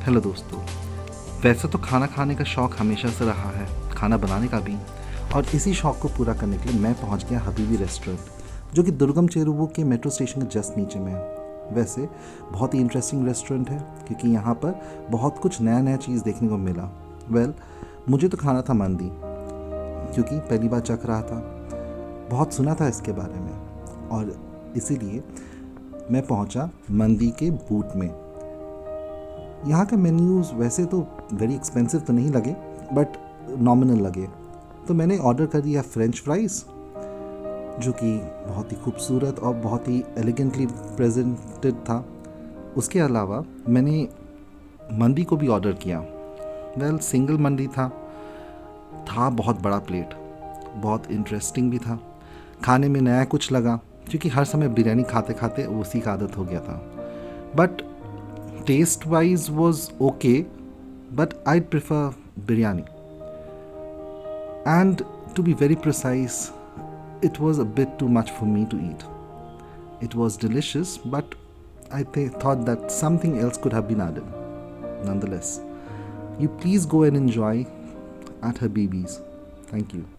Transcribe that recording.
Hello दोस्तों। वैसे तो खाना खाने का शौक़ हमेशा से रहा है, खाना बनाने का भी। और इसी शौक़ को पूरा करने के लिए मैं पहुंच गया हबीबी रेस्टोरेंट, जो कि दुर्गम चेरुवू के मेट्रो स्टेशन के जस्ट नीचे में है। वैसे बहुत ही इंटरेस्टिंग रेस्टोरेंट है, क्योंकि यहाँ पर बहुत कुछ नया नया चीज़ देखने को मिला। मुझे तो खाना था मंदी, क्योंकि पहली बार चख रहा था। बहुत सुना था इसके बारे में, और इसीलिए मैं पहुंचा मंदी के बूट में। यहाँ के मेन्यूज़ वैसे तो वेरी एक्सपेंसिव तो नहीं लगे, बट नॉमिनल लगे। तो मैंने ऑर्डर कर दिया फ्रेंच फ्राइज़, जो कि बहुत ही खूबसूरत और बहुत ही एलिगेंटली प्रेजेंटेड था। उसके अलावा मैंने मंदी को भी ऑर्डर किया। सिंगल मंदी था बहुत बड़ा प्लेट, बहुत इंटरेस्टिंग भी था। खाने में नया कुछ लगा, क्योंकि हर समय बिरयानी खाते खाते उसी का आदत हो गया था। But taste wise was okay, but I'd prefer biryani. And to be very precise, it was a bit too much for me to eat. It was delicious, but thought that something else could have been added. Nonetheless, you please go and enjoy at Habibi's. Thank you.